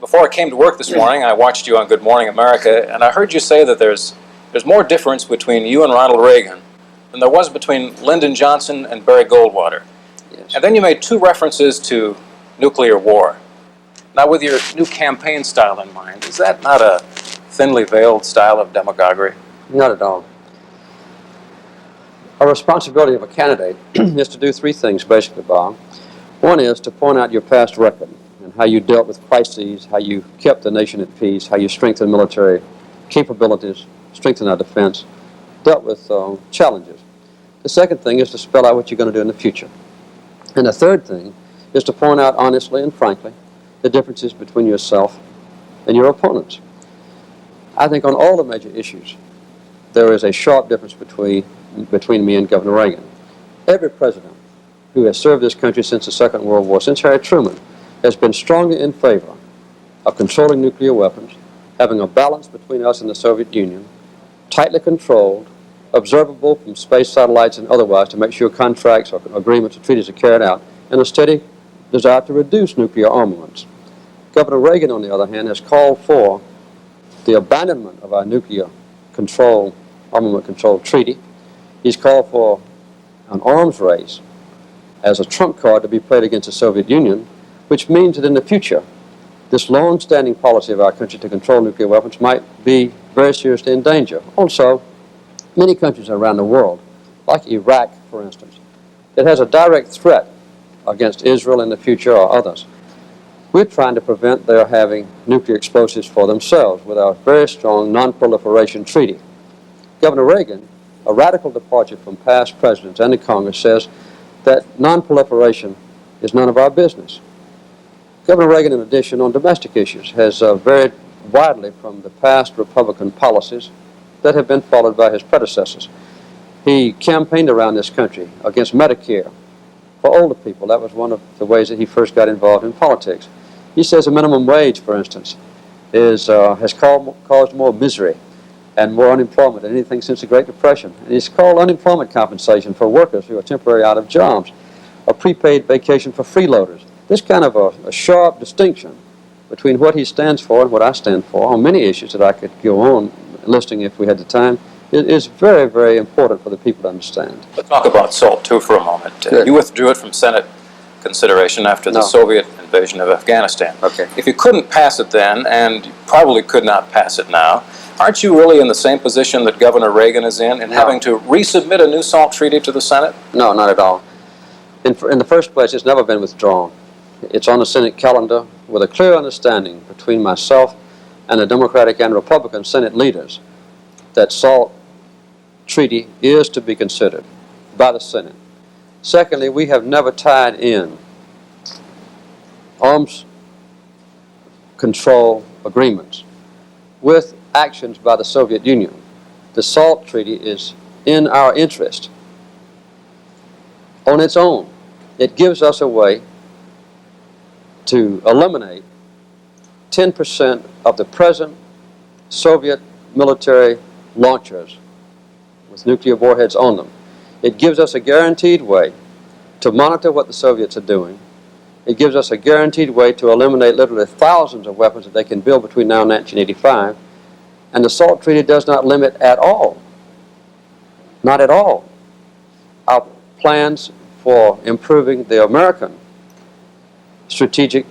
Before I came to work this morning, I watched you on Good Morning America, and I heard you say that there's more difference between you and Ronald Reagan than there was between Lyndon Johnson and Barry Goldwater. Yes. And then you made 2 references to nuclear war. Now, with your new campaign style in mind, is that not a thinly veiled style of demagoguery? Not at all. A responsibility of a candidate is to do 3 things, basically, Bob. One is to point out your past record and how you dealt with crises, how you kept the nation at peace, how you strengthened military capabilities, strengthened our defense, dealt with challenges. The second thing is to spell out what you're going to do in the future. And the third thing is to point out honestly and frankly the differences between yourself and your opponents. I think on all the major issues, there is a sharp difference between me and Governor Reagan. Every president who has served this country since the Second World War, since Harry Truman, has been strongly in favor of controlling nuclear weapons, having a balance between us and the Soviet Union, tightly controlled, observable from space satellites and otherwise to make sure contracts or agreements or treaties are carried out, and a steady desire to reduce nuclear armaments. Governor Reagan, on the other hand, has called for the abandonment of our nuclear control, armament control treaty. He's called for an arms race as a trump card to be played against the Soviet Union, which means that in the future, this long-standing policy of our country to control nuclear weapons might be very seriously in danger. Also, many countries around the world, like Iraq, for instance, that has a direct threat against Israel in the future or others. We're trying to prevent their having nuclear explosives for themselves with our very strong non-proliferation treaty. Governor Reagan, a radical departure from past presidents and the Congress, says that non-proliferation is none of our business. Governor Reagan, in addition, on domestic issues, has varied widely from the past Republican policies that have been followed by his predecessors. He campaigned around this country against Medicare for older people. That was one of the ways that he first got involved in politics. He says the minimum wage, for instance, has caused more misery and more unemployment than anything since the Great Depression. And he's called unemployment compensation for workers who are temporarily out of jobs, a prepaid vacation for freeloaders. This kind of a sharp distinction between what he stands for and what I stand for on many issues that I could go on listing if we had the time, is very, very important for the people to understand. Let's talk about SALT II for a moment. You withdrew it from Senate consideration after the Soviet invasion of Afghanistan. Okay. If you couldn't pass it then, and you probably could not pass it now, aren't you really in the same position that Governor Reagan is in having to resubmit a new SALT treaty to the Senate? No, not at all. In the first place, it's never been withdrawn. It's on the Senate calendar with a clear understanding between myself and the Democratic and Republican Senate leaders that SALT treaty is to be considered by the Senate. Secondly, we have never tied in arms control agreements with actions by the Soviet Union. The SALT treaty is in our interest on its own. It gives us a way to eliminate 10% of the present Soviet military launchers with nuclear warheads on them. It gives us a guaranteed way to monitor what the Soviets are doing. It gives us a guaranteed way to eliminate literally thousands of weapons that they can build between now and 1985. And the SALT treaty does not limit at all, not at all, our plans for improving the American strategic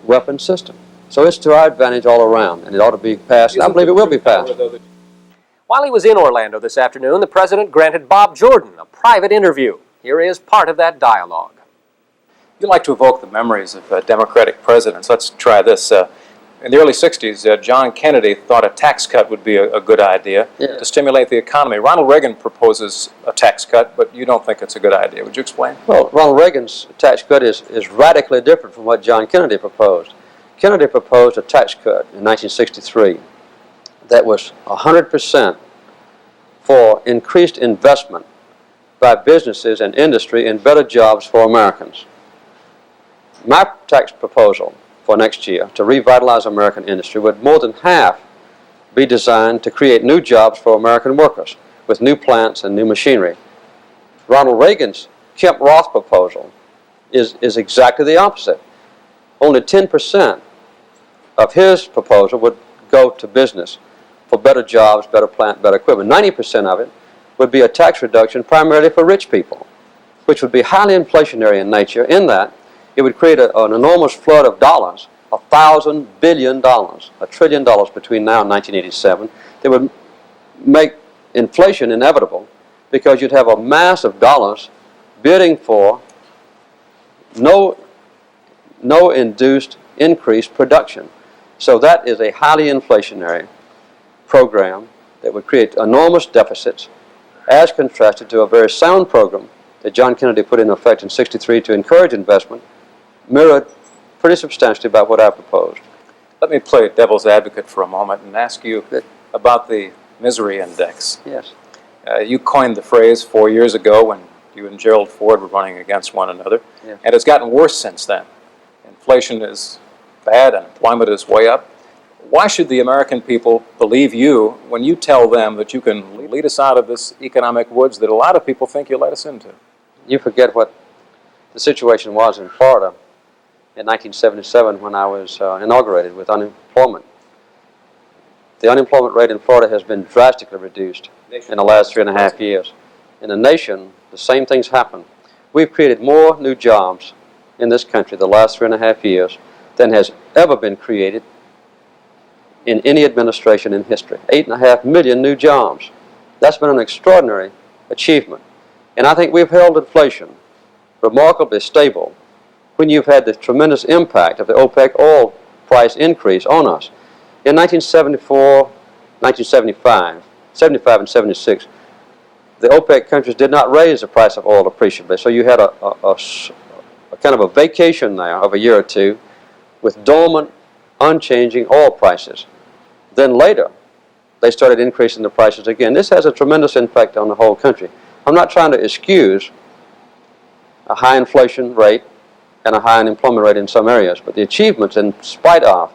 weapon system. So it's to our advantage all around, and it ought to be passed, and I believe it will be passed. While he was in Orlando this afternoon, the president granted Bob Jordan a private interview. Here is part of that dialogue. You like to evoke the memories of Democratic presidents. Let's try this. In the early 60s, John Kennedy thought a tax cut would be a good idea to stimulate the economy. Ronald Reagan proposes a tax cut, but you don't think it's a good idea. Would you explain? Well, Ronald Reagan's tax cut is radically different from what John Kennedy proposed. Kennedy proposed a tax cut in 1963 that was 100% for increased investment by businesses and industry in better jobs for Americans. My tax proposal for next year to revitalize American industry would more than half be designed to create new jobs for American workers with new plants and new machinery. Ronald Reagan's Kemp Roth proposal is exactly the opposite. Only 10% of his proposal would go to business for better jobs, better plant, better equipment. 90% of it would be a tax reduction primarily for rich people, which would be highly inflationary in nature, in that it would create an enormous flood of dollars, $1,000 billion, $1 trillion between now and 1987, that would make inflation inevitable, because you'd have a mass of dollars bidding for no induced increased production. So that is a highly inflationary program that would create enormous deficits, as contrasted to a very sound program that John Kennedy put in effect in '63 to encourage investment, mirrored pretty substantially about what I proposed. Let me play devil's advocate for a moment and ask you about the misery index. Yes. You coined the phrase 4 years ago when you and Gerald Ford were running against one another, Yes. and it's gotten worse since then. Inflation is bad, unemployment is way up. Why should the American people believe you when you tell them that you can lead us out of this economic woods that a lot of people think you'll let us into? You forget what the situation was in Florida in 1977 when I was inaugurated with unemployment. The unemployment rate in Florida has been drastically reduced in the last 3.5 years. In the nation, the same things happen. We've created more new jobs in this country the last 3.5 years than has ever been created in any administration in history. 8.5 million new jobs. That's been an extraordinary achievement. And I think we've held inflation remarkably stable when you've had the tremendous impact of the OPEC oil price increase on us. In 1974, 1975, 75 and 76, the OPEC countries did not raise the price of oil appreciably. So you had a kind of a vacation there of a year or two with dormant, unchanging oil prices. Then later, they started increasing the prices again. This has a tremendous impact on the whole country. I'm not trying to excuse a high inflation rate and a high unemployment rate in some areas, but the achievements in spite of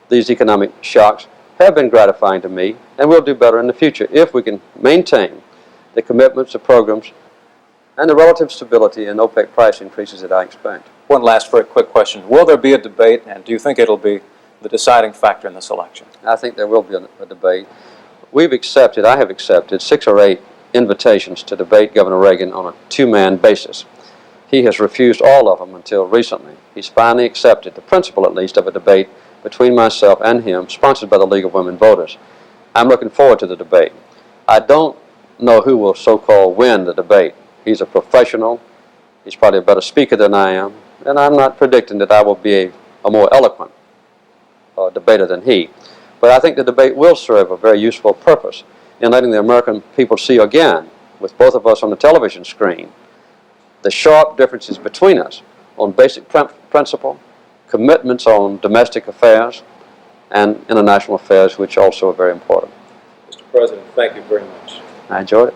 these economic shocks have been gratifying to me, and we'll do better in the future if we can maintain the commitments, the programs, and the relative stability in OPEC price increases that I expect. One last very quick question. Will there be a debate, and do you think it'll be the deciding factor in this election? I think there will be a debate. I have accepted 6 or 8 invitations to debate Governor Reagan on a 2-man basis. He has refused all of them until recently. He's finally accepted the principle, at least, of a debate between myself and him, sponsored by the League of Women Voters. I'm looking forward to the debate. I don't know who will so-called win the debate. He's a professional. He's probably a better speaker than I am, and I'm not predicting that I will be a more eloquent debater than he. But I think the debate will serve a very useful purpose in letting the American people see again, with both of us on the television screen, the sharp differences between us on basic principle, commitments on domestic affairs, and international affairs, which also are very important. Mr. President, thank you very much. I enjoyed it.